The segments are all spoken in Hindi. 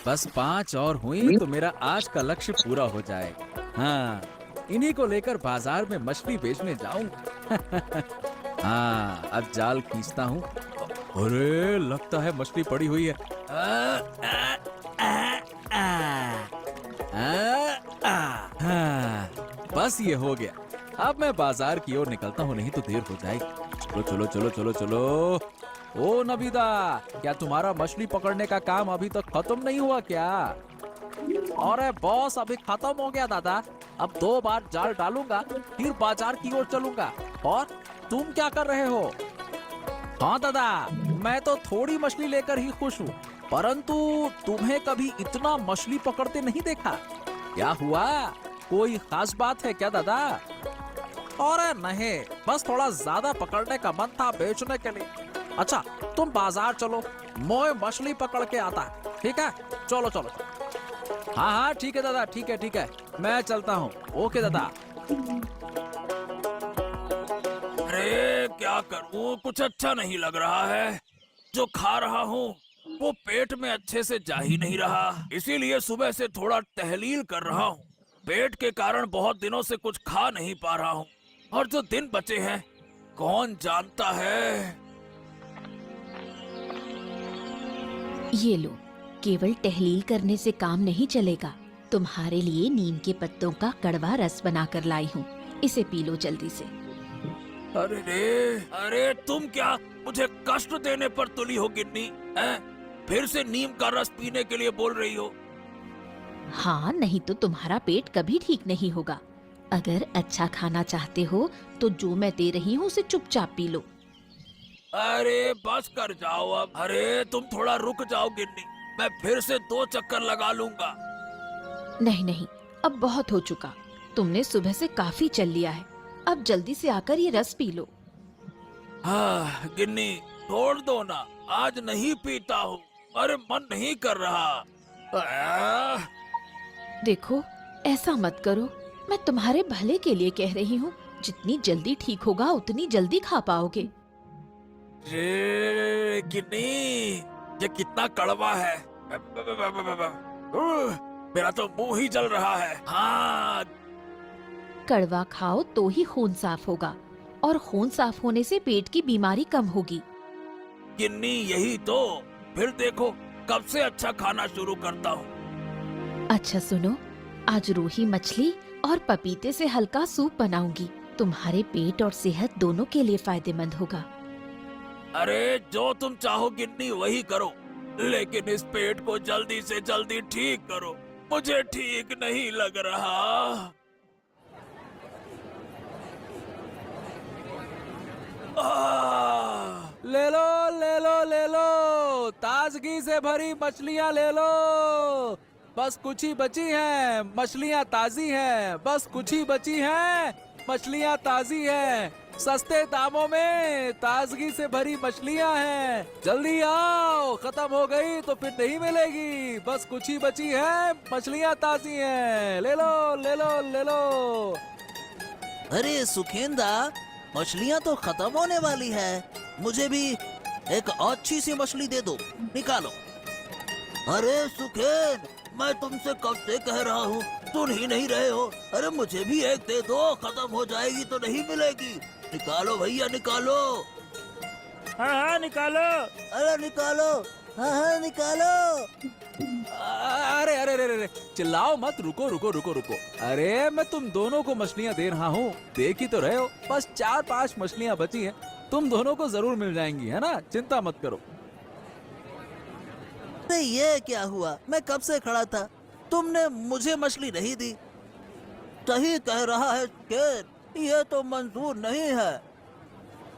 बस 5 और हुई तो मेरा आज का लक्ष्य पूरा हो जाए। हाँ, इन्हीं को लेकर बाजार में मछली बेचने जाऊंगा। हाँ, अब जाल खींचता हूँ। अरे लगता है मछली पड़ी हुई है। हाँ, बस ये हो गया। अब मैं बाजार की ओर निकलता हूँ, नहीं तो देर हो जाएगी। चलो चलो चलो चलो चलो। ओ नबीदा, क्या तुम्हारा मछली पकड़ने का काम अभी तक खत्म नहीं हुआ क्या? अरे बॉस, अभी खत्म हो गया दादा। अब 2 बार जाल डालूंगा, फिर बाजार की ओर चलूंगा। और तुम क्या कर रहे हो? हाँ दादा, मैं तो थोड़ी मछली लेकर ही खुश हूँ, परंतु तुम्हें कभी इतना मछली पकड़ते नहीं देखा। क्या हुआ? कोई खास बात है क्या दादा? अरे नहीं, बस थोड़ा ज्यादा पकड़ने का मन था बेचने के लिए। अच्छा, तुम बाजार चलो, मैं मछली पकड़ के आता। ठीक है, चलो चलो। हाँ हाँ ठीक है दादा, ठीक है, मैं चलता हूँ। ओके दादा। अरे क्या करूं, कुछ अच्छा नहीं लग रहा है। जो खा रहा हूँ वो पेट में अच्छे से जा ही नहीं रहा, इसीलिए सुबह से थोड़ा टहलील कर रहा हूँ। पेट के कारण बहुत दिनों से कुछ खा नहीं पा रहा हूँ, और जो दिन बचे हैं कौन जानता है। ये लो, केवल टहलील करने से काम नहीं चलेगा। तुम्हारे लिए नीम के पत्तों का कड़वा रस बनाकर लाई हूँ, इसे पी लो जल्दी से। अरे रे, अरे तुम क्या मुझे कष्ट देने पर तुली हो गिन्नी? हैं? फिर से नीम का रस पीने के लिए बोल रही हो? हाँ, नहीं तो तुम्हारा पेट कभी ठीक नहीं होगा। अगर अच्छा खाना चाहते हो तो जो मैं दे रही हूँ उसे चुपचाप पी लो। अरे बस कर जाओ अब। अरे तुम थोड़ा रुक जाओ गिन्नी, मैं फिर से 2 चक्कर लगा लूंगा। नहीं नहीं, अब बहुत हो चुका। तुमने सुबह से काफी चल लिया है, अब जल्दी से आकर ये रस पी लो। हाँ गिन्नी, छोड़ दो ना, आज नहीं पीता हूँ। अरे मन नहीं कर रहा। आह, देखो, ऐसा मत करो, मैं तुम्हारे भले के लिए कह रही हूँ। जितनी जल्दी ठीक होगा उतनी जल्दी खा पाओगे। रे गिन्नी, ये कितना कड़वा है। मेरा तो मुंह ही जल रहा है। हाँ, कड़वा खाओ तो ही खून साफ होगा, और खून साफ होने से पेट की बीमारी कम होगी। गिन्नी यही तो, फिर देखो कब से अच्छा खाना शुरू करता हूँ। अच्छा सुनो, आज रूही मछली और पपीते से हल्का सूप बनाऊंगी। तुम्हारे पेट और सेहत दोनों के लिए फायदेमंद होगा। अरे जो तुम चाहो गिन्नी वही करो, लेकिन इस पेट को जल्दी से जल्दी ठीक करो, मुझे ठीक नहीं लग रहा। ले लो ले लो ले लो, ताजगी से भरी मछलियाँ ले लो। बस कुछ ही बची हैं, मछलियाँ ताजी हैं। बस कुछ ही बची हैं, मछलियाँ ताजी हैं। सस्ते दामों में ताजगी से भरी मछलियाँ हैं। जल्दी आओ, खत्म हो गई तो फिर नहीं मिलेगी। बस कुछ ही बची हैं, मछलियाँ ताजी हैं। ले लो ले लो ले लो। अरे सुखेंदा, मछलियाँ तो खत्म होने वाली है। मुझे भी एक अच्छी सी मछली दे दो, निकालो। अरे सुखेन, मैं तुमसे कब से कह रहा हूँ, सुन ही नहीं रहे हो। अरे मुझे भी एक दे दो, खत्म हो जाएगी तो नहीं मिलेगी। निकालो भैया निकालो। हाँ हाँ निकालो। अरे निकालो, हाँ हाँ निकालो। अरे अरे अरे अरे, चिल्लाओ मत, रुको रुको रुको रुको। अरे मैं तुम दोनों को मछलियाँ दे रहा हूँ, देख ही तो रहे हो। बस 4-5 मछलियाँ बची हैं, तुम दोनों को जरूर मिल जाएंगी, है ना? चिंता मत करो। अरे ये क्या हुआ? मैं कब से खड़ा था, तुमने मुझे मछली नहीं दी। सही कह रहा है सुखेन, ये तो मंजूर नहीं है।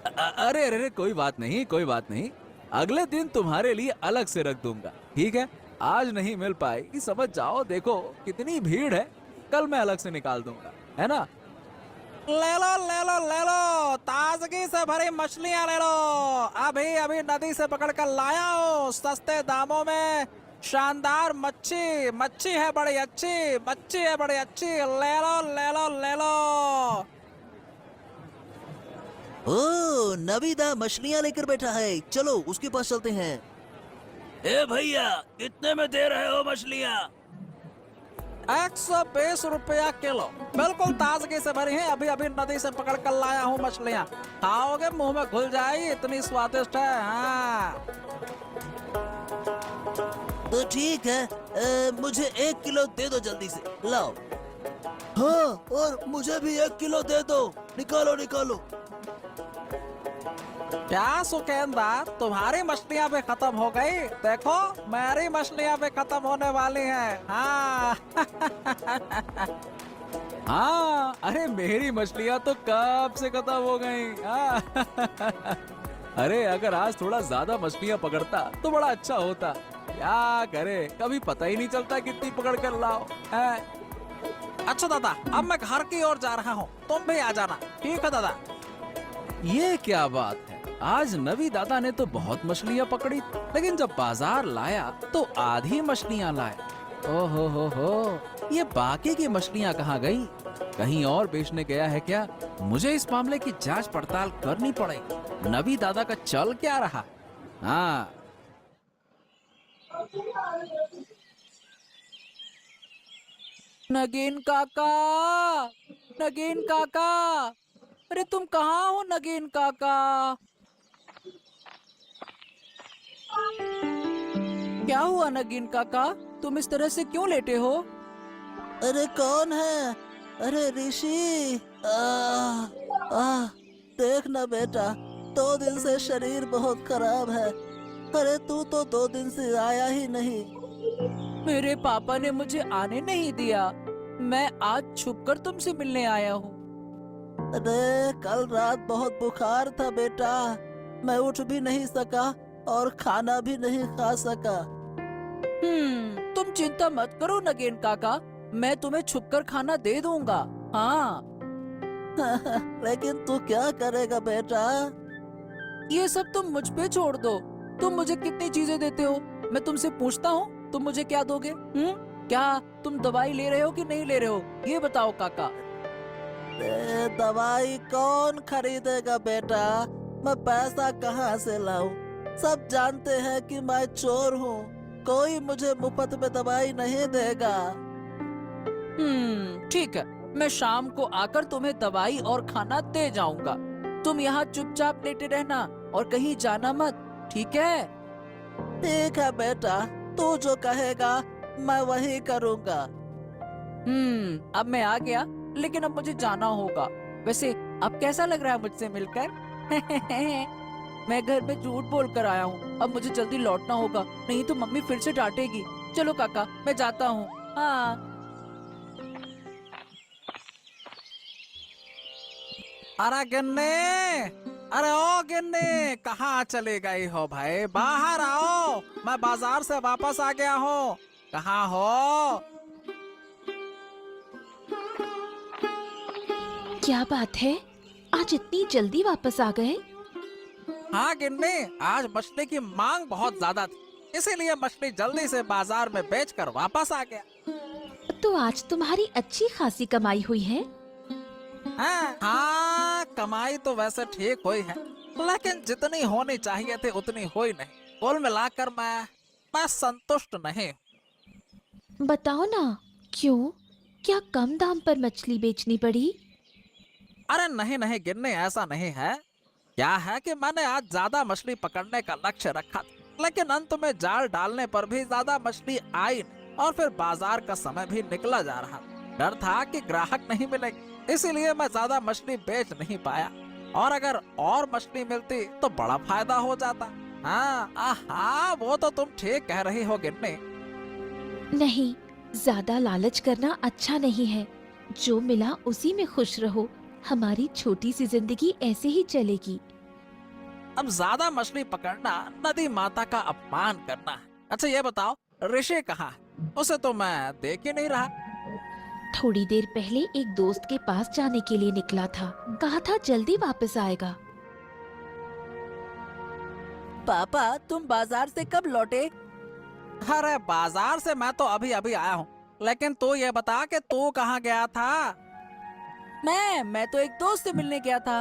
अरे अरे अरे, कोई बात नहीं कोई बात नहीं, अगले दिन तुम्हारे लिए अलग से रख दूंगा, ठीक है? आज नहीं मिल पाएगी, समझ जाओ। देखो कितनी भीड़ है, कल मैं अलग से निकाल दूंगा, है ना? ले लो ले लो ले लो, ताजगी से भरी मछलियाँ ले लो। अभी अभी नदी से पकड़ कर लाया हूँ, सस्ते दामों में। शानदार मच्छी, मच्छी है बड़ी अच्छी, मच्छी है बड़ी अच्छी। ले लो ले लो ले लो। ओ, नबीदा मछलियाँ लेकर बैठा है, चलो उसके पास चलते हैं। ए भैया, कितने में दे रहे हो मछलियाँ? 120 रुपया किलो, बिल्कुल ताजगी से भरी है। अभी अभी नदी से पकड़ कर लाया हूँ मछलियाँ। खाओगे मुंह में घुल जाएगी, इतनी स्वादिष्ट है। हाँ तो ठीक है, मुझे 1 किलो दे दो जल्दी से, लाओ। हाँ, और मुझे भी 1 किलो दे दो, निकालो निकालो। क्या सुकेंदा, तुम्हारी मछलियाँ भी खत्म हो गई? देखो मेरी मछलियाँ भी खत्म होने वाली हैं। हाँ हाँ, अरे मेरी मछलियाँ तो कब से खत्म हो गई। हाँ। अरे अगर आज थोड़ा ज्यादा मछलियाँ पकड़ता तो बड़ा अच्छा होता। क्या करे, कभी पता ही नहीं चलता कितनी पकड़ कर लाओ है। अच्छा दादा, अब मैं घर की ओर जा रहा हूँ, तुम भी आ जाना। ठीक है दादा। ये क्या बात है, आज नबी दादा ने तो बहुत मछलियाँ पकड़ी, लेकिन जब बाजार लाया तो आधी मछलियाँ लाए। ओहो हो, ये बाकी की मछलियाँ कहाँ गई? कहीं और बेचने गया है क्या? मुझे इस मामले की जांच पड़ताल करनी पड़ेगी। नबी दादा का चल क्या रहा? हाँ, नगीन काका, नगीन काका, अरे तुम कहाँ हो नगीन काका? क्या हुआ नगीन काका, तुम इस तरह से क्यों लेटे हो? अरे कौन है? अरे ऋषि, देख ना बेटा, 2 दिन से शरीर बहुत खराब है। अरे तू तो 2 दिन से आया ही नहीं। मेरे पापा ने मुझे आने नहीं दिया, मैं आज छुपकर तुमसे मिलने आया हूँ। अरे कल रात बहुत बुखार था बेटा, मैं उठ भी नहीं सका और खाना भी नहीं खा सका। तुम चिंता मत करो नगेन काका, मैं तुम्हें छुपकर खाना दे दूंगा। हाँ। लेकिन तू क्या करेगा बेटा? ये सब तुम मुझ पे छोड़ दो। तुम मुझे कितनी चीजें देते हो, मैं तुमसे पूछता हूँ, तुम मुझे क्या दोगे? क्या तुम दवाई ले रहे हो कि नहीं ले रहे हो, ये बताओ काका। दवाई कौन खरीदेगा बेटा, मैं पैसा कहाँ से लाऊं? सब जानते हैं कि मैं चोर हूँ, कोई मुझे मुफ्त में दवाई नहीं देगा। ठीक है, मैं शाम को आकर तुम्हें दवाई और खाना दे जाऊंगा। तुम यहाँ चुपचाप लेटे रहना और कहीं जाना मत, ठीक है? ठीक है बेटा, तू जो कहेगा मैं वही करूँगा। अब मैं आ गया, लेकिन अब मुझे जाना होगा। वैसे अब कैसा लग रहा है मुझसे मिलकर? मैं घर में झूठ बोल कर आया हूँ, अब मुझे जल्दी लौटना होगा, नहीं तो मम्मी फिर से डांटेगी। चलो काका, मैं जाता हूँ। हाँ। अरे गिन्नी, अरे ओ गिन्नी, कहाँ चले गई हो भाई? बाहर आओ, मैं बाजार से वापस आ गया हूँ। कहाँ हो? क्या बात है, आज इतनी जल्दी वापस आ गए? हाँ गिन्नी, आज मछली की मांग बहुत ज्यादा थी, इसीलिए मछली जल्दी से बाजार में बेचकर वापस आ गया। तो आज तुम्हारी अच्छी खासी कमाई हुई है? हाँ, कमाई तो वैसे ठीक हुई है, लेकिन जितनी होनी चाहिए थी उतनी हुई नहीं। कुल मिलाकर मैं संतुष्ट नहीं। बताओ ना, क्यों? क्या कम दाम पर मछली बेचनी पड़ी? अरे नहीं नहीं गिन्नी, ऐसा नहीं है। क्या है कि मैंने आज ज्यादा मछली पकड़ने का लक्ष्य रखा था, लेकिन अंत में जाल डालने पर भी ज्यादा मछली आई नहीं, और फिर बाजार का समय भी निकला जा रहा। डर था कि ग्राहक नहीं मिलेंगे, इसीलिए मैं ज्यादा मछली बेच नहीं पाया, और अगर और मछली मिलती तो बड़ा फायदा हो जाता। हाँ, वो तो तुम ठीक कह रही हो गिन्नी। नहीं, ज्यादा लालच करना अच्छा नहीं है। जो मिला उसी में खुश रहो, हमारी छोटी सी जिंदगी ऐसे ही चलेगी। अब ज्यादा मछली पकड़ना नदी माता का अपमान करना है। अच्छा ये बताओ, ऋषि कहाँ है? उसे तो मैं देख ही नहीं रहा। थोड़ी देर पहले एक दोस्त के पास जाने के लिए निकला था, कहा था जल्दी वापस आएगा। पापा, तुम बाजार से कब लौटे? अरे बाजार से मैं तो अभी अभी आया हूँ, लेकिन तू ये बता कि तू कहाँ गया था? मैं तो एक दोस्त से मिलने गया था,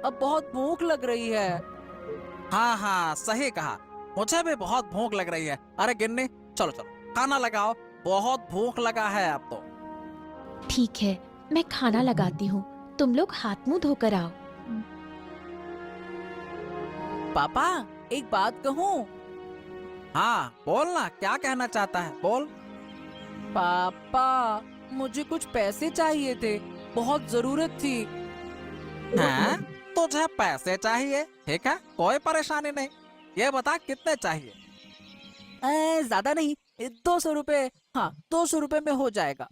अब बहुत भूख लग रही है। हाँ, सही कहा, मुझे भी बहुत भूख लग रही है। अरे गिन्नी, चलो चलो खाना लगाओ, बहुत भूख लगा है अब तो। ठीक है, मैं खाना लगाती हूँ, तुम लोग हाथ मुंह धोकर आओ। पापा, एक बात कहूँ? हाँ बोलना, क्या कहना चाहता है, बोल। पापा, मुझे कुछ पैसे चाहिए थे, बहुत जरूरत थी। हाँ? तुझे पैसे चाहिए? ठीक है, कोई परेशानी नहीं। ये बता कितने चाहिए? ज्यादा नहीं, 200 रुपए। हाँ, 200 रुपए में हो जाएगा।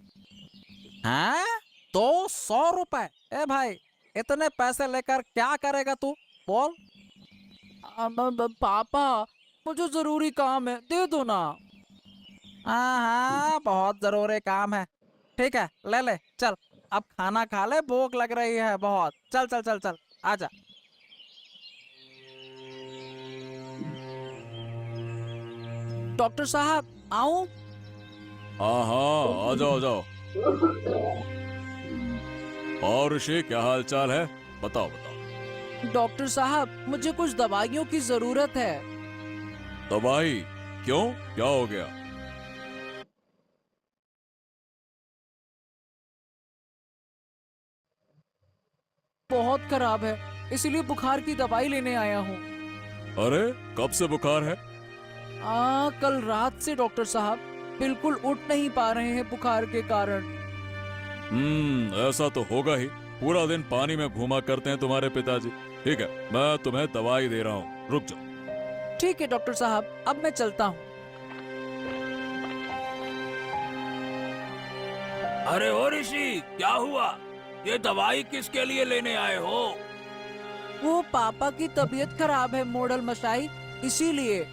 हाँ? 200 रुपए? ए भाई, इतने पैसे लेकर क्या करेगा तू, बोल। पापा, मुझे जरूरी काम है, दे दो ना। हाँ, बहुत जरूरी काम है। ठीक है, ले ले, चल अब खाना खा ले, भूख लग रही है बहुत। चल चल चल चल, आजा। डॉक्टर साहब, आऊं? हाँ हाँ, आ जाओ आ जाओ। और ऋषि, क्या हाल चाल है? बताओ बताओ। डॉक्टर साहब, मुझे कुछ दवाइयों की जरूरत है। दवाई? क्यों, क्या हो गया? बहुत खराब है, इसीलिए बुखार की दवाई लेने आया हूँ। अरे, कब से बुखार है? कल रात से डॉक्टर साहब, बिल्कुल उठ नहीं पा रहे हैं बुखार के कारण। ऐसा तो होगा ही, पूरा दिन पानी में घूमा करते हैं तुम्हारे पिताजी। ठीक है, मैं तुम्हें दवाई दे रहा हूँ, रुक जाओ। ठीक है डॉक्टर साहब, अब मैं चलता हूँ। अरे ओ ऋषि, क्या हुआ? ये दवाई किसके लिए लेने आए हो? वो पापा की तबीयत खराब है मोडल मशाई, इसीलिए।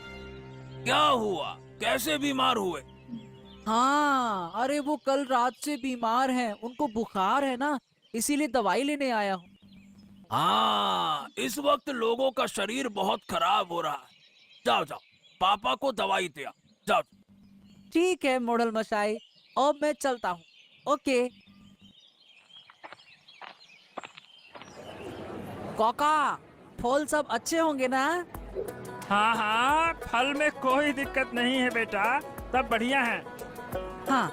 क्या हुआ, कैसे बीमार हुए? हाँ, अरे वो कल रात से बीमार हैं, उनको बुखार है ना, इसीलिए दवाई लेने आया हूँ। हाँ, इस वक्त लोगों का शरीर बहुत खराब हो रहा है। जाओ जाओ, पापा को दवाई दे आओ, जाओ। ठीक है मोडल मशाई, अब मैं चलता हूँ। ओके। काका, फल सब अच्छे होंगे ना? हाँ हाँ, फल में कोई दिक्कत नहीं है बेटा, सब बढ़िया है। हाँ,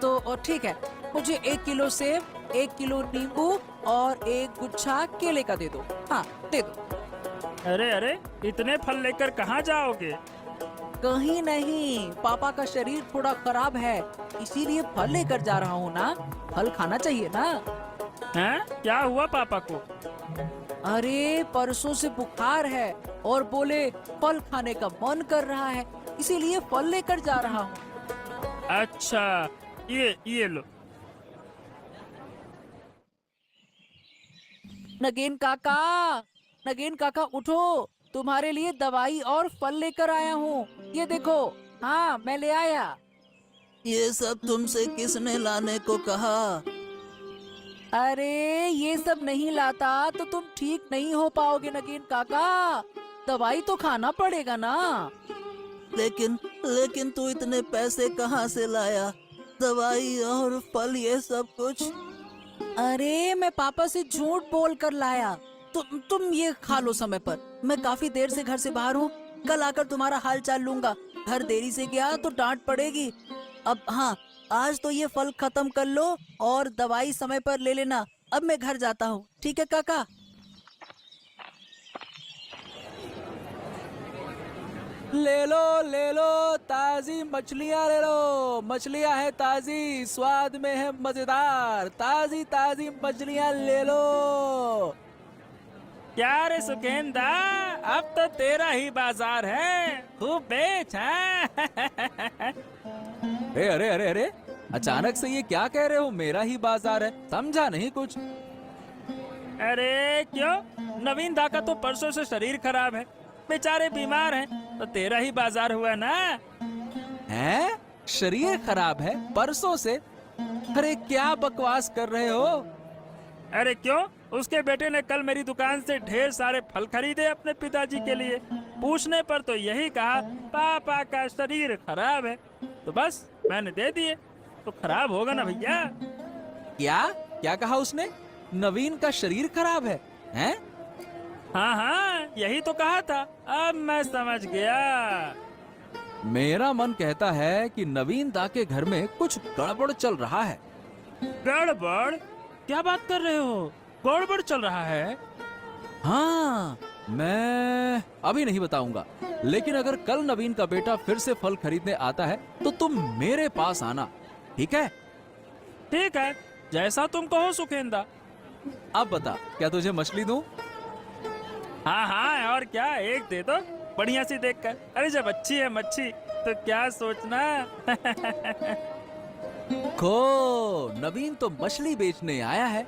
तो ठीक है, मुझे 1 किलो सेब, 1 किलो नींबू और 1 गुच्छा केले का दे दो। हाँ, दे दो। अरे अरे, इतने फल लेकर कहाँ जाओगे? कहीं नहीं, पापा का शरीर थोड़ा खराब है, इसीलिए फल लेकर जा रहा हूँ ना। फल खाना चाहिए ना। हैं? क्या हुआ पापा को? अरे परसों से बुखार है और बोले फल खाने का मन कर रहा है, इसीलिए फल लेकर जा रहा हूँ। अच्छा, ये लो। नगेन काका, नगेन काका उठो, तुम्हारे लिए दवाई और फल लेकर आया हूँ, ये देखो। हाँ, मैं ले आया। ये सब तुमसे किसने लाने को कहा? अरे ये सब नहीं लाता तो तुम ठीक नहीं हो पाओगे नगेन काका, दवाई तो खाना पड़ेगा ना। लेकिन तू इतने पैसे कहाँ से लाया? दवाई और फल, ये सब कुछ? अरे मैं पापा से झूठ बोल कर लाया। तुम ये खा लो समय पर, मैं काफी देर से घर से बाहर हूँ, कल आकर तुम्हारा हाल चाल लूंगा। घर देरी से गया तो डांट पड़ेगी। अब हाँ, आज तो ये फल खत्म कर लो और दवाई समय पर ले लेना। अब मैं घर जाता हूँ, ठीक है काका? ले लो ताजी मछलियाँ ले लो, मछलियाँ है ताजी, स्वाद में है मजेदार, ताजी ताजी मछलियाँ ले लो। क्या रे सुकेंदा, अब तो तेरा ही बाजार है, खूब बेच। हैं? अरे अरे अरे, अचानक से ये क्या कह रहे हो? मेरा ही बाजार है, समझा नहीं कुछ। अरे क्यों, नवीन दा का तो परसों से शरीर खराब है, बेचारे बीमार हैं, तो तेरा ही बाजार हुआ ना। हैं? शरीर खराब है परसों से? अरे क्या बकवास कर रहे हो? अरे क्यों, उसके बेटे ने कल मेरी दुकान से ढेर सारे फल खरीदे अपने पिताजी के लिए। पूछने पर तो यही कहा पापा का शरीर खराब है, तो बस मैंने दे दिए। तो खराब होगा ना भैया। क्या क्या कहा उसने? नवीन का शरीर खराब है? हैं? हाँ हाँ, यही तो कहा था। अब मैं समझ गया। मेरा मन कहता है कि नवीन दा के घर में कुछ गड़बड़ चल रहा है। गड़बड़? क्या बात कर रहे हो? गड़बड़ चल रहा है? हाँ, मैं अभी नहीं बताऊंगा, लेकिन अगर कल नवीन का बेटा फिर से फल खरीदने आता है तो तुम मेरे पास आना, ठीक है? ठीक है, जैसा तुम कहो सुखेंदा। अब बता, क्या तुझे मछली दूं? हाँ हाँ, और क्या, एक दे दो बढ़िया सी देखकर। अरे जब अच्छी है मच्छी तो क्या सोचना। खो, नवीन तो मछली बेचने आया है।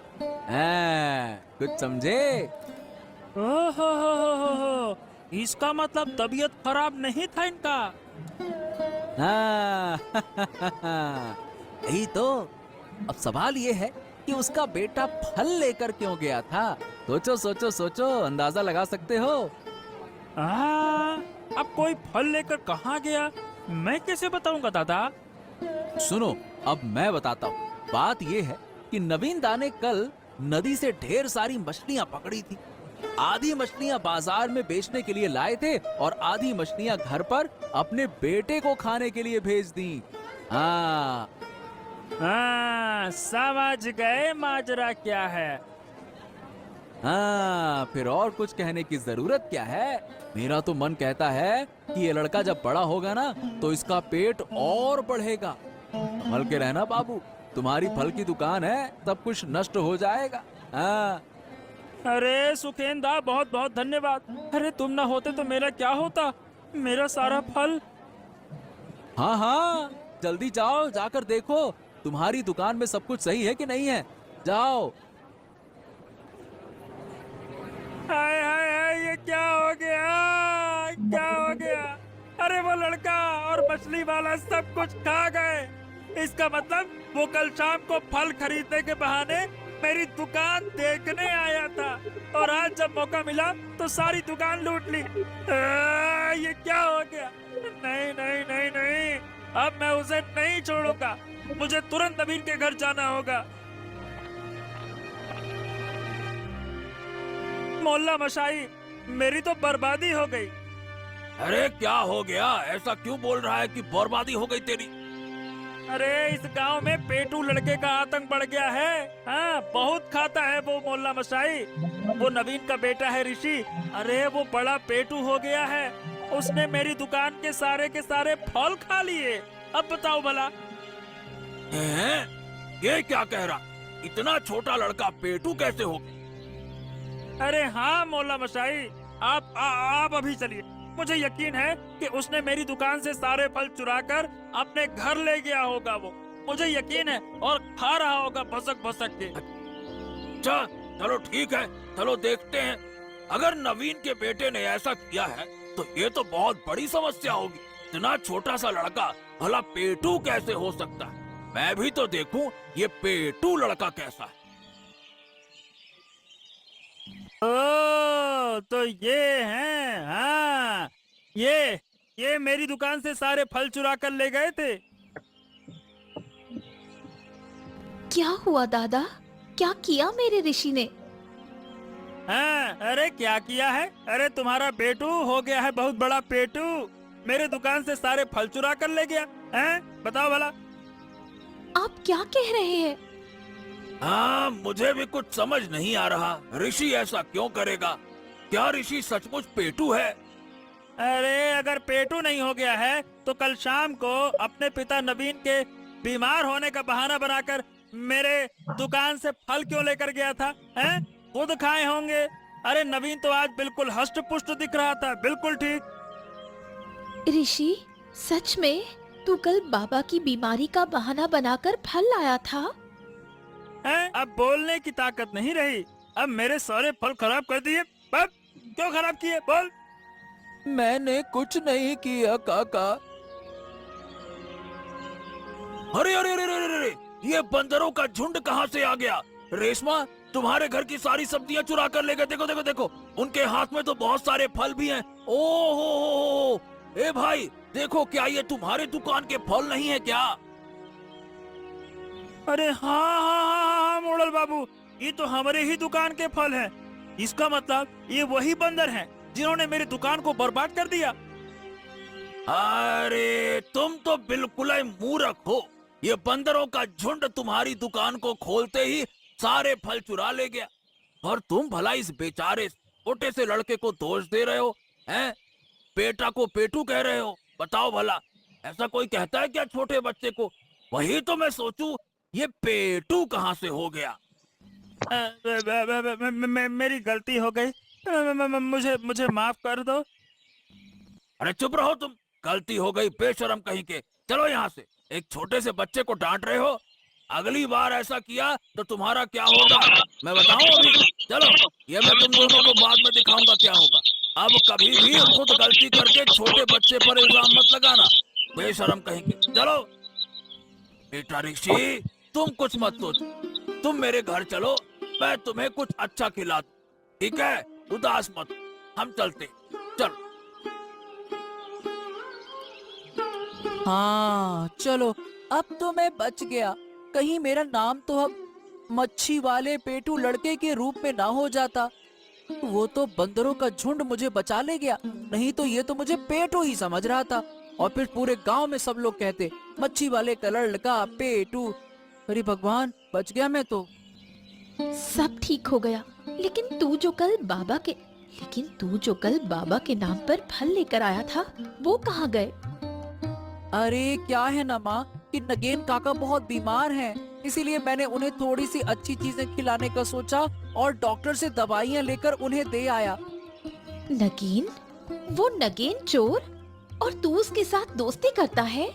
कुछ समझे? ओहो, इसका मतलब तबीयत खराब नहीं था इनका। हाँ, यही तो। अब सवाल ये है कि उसका बेटा फल लेकर क्यों गया था? सोचो सोचो सोचो, अंदाजा लगा सकते हो? अब कोई फल लेकर कहाँ गया, मैं कैसे बताऊंगा दादा? सुनो, अब मैं बताता हूँ। बात ये है कि नवीन दा ने कल नदी से ढेर सारी मछलियाँ पकड़ी थी। आधी मछलियाँ बाजार में बेचने के लिए लाए थे और आधी मछलियाँ घर पर अपने बेटे को खाने के लिए भेज दी। हाँ, समझ गए माजरा क्या है। हाँ, फिर और कुछ कहने की जरूरत क्या है? मेरा तो मन कहता है कि ये लड़का जब बड़ा होगा ना तो इसका पेट और बढ़ेगा। संभल के रहना बाबू, तुम्हारी फल की दुकान है, सब कुछ नष्ट हो जाएगा। हाँ। अरे सुखेंदा, बहुत बहुत धन्यवाद। अरे तुम ना होते तो मेरा क्या होता, मेरा सारा फल। हाँ हाँ, जल्दी जाओ, जाकर देखो तुम्हारी दुकान में सब कुछ सही है कि नहीं है। जाओ। हाय हाय हाय, ये क्या हो गया, क्या हो गया? अरे वो लड़का और मछली वाला सब कुछ खा गए। इसका मतलब वो कल शाम को फल खरीदने के बहाने मेरी दुकान देखने आया था और आज जब मौका मिला तो सारी दुकान लूट ली। ये क्या हो गया? नहीं नहीं नहीं नहीं, अब मैं उसे नहीं छोड़ूंगा। मुझे तुरंत नवीन के घर जाना होगा। मोहल्ला मशाई, मेरी तो बर्बादी हो गई। अरे क्या हो गया? ऐसा क्यों बोल रहा है कि बर्बादी हो गई तेरी? अरे इस गांव में पेटू लड़के का आतंक बढ़ गया है। हाँ, बहुत खाता है वो मोहल्ला मशाई। वो नवीन का बेटा है ऋषि। अरे वो बड़ा पेटू हो गया है। उसने मेरी दुकान के सारे फल खा लिए। अब बताओ भला। हैं? ये क्या कह रहा? इतना छोटा लड़का पेटू कैसे हो गया? अरे हाँ मोहल्ला मशाई, आप अभी चलिए। मुझे यकीन है कि उसने मेरी दुकान से सारे फल चुराकर अपने घर ले गया होगा। वो मुझे यकीन है, और खा रहा होगा भसक भसक के। चलो ठीक है, चलो देखते हैं। अगर नवीन के बेटे ने ऐसा किया है तो ये तो बहुत बड़ी समस्या होगी। इतना छोटा सा लड़का भला पेटू कैसे हो सकता है? मैं भी तो देखूं ये पेटू लड़का कैसा है। ओ, तो ये हैं। हाँ, ये मेरी दुकान से सारे फल चुरा कर ले गए थे। क्या हुआ दादा? क्या किया मेरे ऋषि ने? हाँ, अरे क्या किया है? अरे तुम्हारा बेटू हो गया है बहुत बड़ा पेटू। मेरे दुकान से सारे फल चुरा कर ले गया। हैं? बताओ भला। आप क्या कह रहे हैं? हाँ, मुझे भी कुछ समझ नहीं आ रहा। ऋषि ऐसा क्यों करेगा? क्या ऋषि सचमुच पेटू है? अरे अगर पेटू नहीं हो गया है तो कल शाम को अपने पिता नवीन के बीमार होने का बहाना बनाकर मेरे दुकान से फल क्यों लेकर गया था? हैं? खुद खाए होंगे। अरे नवीन तो आज बिल्कुल हष्ट पुष्ट दिख रहा था, बिल्कुल ठीक। ऋषि, सच में तू कल बाबा की बीमारी का बहाना बनाकर फल लाया था? हैं? अब बोलने की ताकत नहीं रही। अब मेरे सारे फल खराब कर दिए। अब क्यों खराब किए? बोल। मैंने कुछ नहीं किया काका। अरे अरे अरे अरे अरे, ये बंदरों का झुंड कहाँ से आ गया? रेशमा, तुम्हारे घर की सारी सब्जियां चुरा कर ले गए। देखो देखो देखो, उनके हाथ में तो बहुत सारे फल भी हैं। ओहो, ए भाई देखो, क्या ये तुम्हारे दुकान के फल नहीं है क्या? अरे हाँ हाँ हाँ हाँ मोड़ल बाबू, ये तो हमारे ही दुकान के फल हैं। इसका मतलब ये वही बंदर हैं जिन्होंने मेरी दुकान को बर्बाद कर दिया। अरे तुम तो बिल्कुल ही मूर्ख हो। ये बंदरों का झुंड तुम्हारी दुकान को खोलते ही सारे फल चुरा ले गया, और तुम भला इस बेचारे छोटे से लड़के को दोष दे रहे हो, हैं? बेटा को पेटू कह रहे हो। बताओ भला, ऐसा कोई कहता है क्या छोटे बच्चे को? वही तो मैं सोचूं, ये पेटू कहाँ से हो गया। मेरी गलती हो गई, मुझे माफ कर दो। अरे चुप रहो तुम, गलती हो गई बेशरम कहीं के। चलो यहाँ से, एक छोटे से बच्चे को डांट रहे हो। अगली बार ऐसा किया तो तुम्हारा क्या होगा मैं बताऊं अभी। चलो, ये मैं तुम दोनों को बाद में दिखाऊंगा क्या होगा। अब कभी भी खुद गलती करके छोटे बच्चे पर इल्जाम मत लगाना, बेशरम कहीं के। चलो बेटा ऋषि, तुम कुछ मत सोच, तुम मेरे घर चलो, मैं तुम्हें कुछ अच्छा खिला दूं, ठीक है? उदास मत, हम चलते। चलो। हाँ चलो, अब तो मैं बच गया। कहीं मेरा नाम तो अब मच्छी वाले पेटू लड़के के रूप में ना हो जाता। वो तो बंदरों का झुंड मुझे बचा ले गया, नहीं तो ये तो मुझे पेटू ही समझ रहा था। और फिर पूरे गांव में सब लोग कहते मच्छी वाले का लड़का पेटू। अरे भगवान, बच गया मैं तो। सब ठीक हो गया, लेकिन तू जो कल बाबा के नाम पर फल लेकर आया था, वो कहाँ गए? अरे क्या है ना माँ कि नगेन काका बहुत बीमार हैं, इसीलिए मैंने उन्हें थोड़ी सी अच्छी चीजें खिलाने का सोचा और डॉक्टर से दवाइयाँ लेकर उन्हें दे आया। नगीन? वो नगेन चोर? और तू उसके साथ दोस्ती करता है?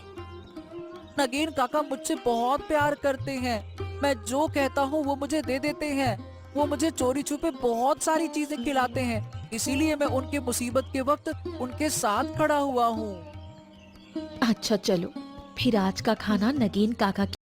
नगेन काका मुझसे बहुत प्यार करते हैं। मैं जो कहता हूँ वो मुझे दे देते हैं। वो मुझे चोरी छुपे बहुत सारी चीजें खिलाते हैं, इसीलिए मैं उनके मुसीबत के वक्त उनके साथ खड़ा हुआ हूँ। अच्छा चलो, फिर आज का खाना नगीन काका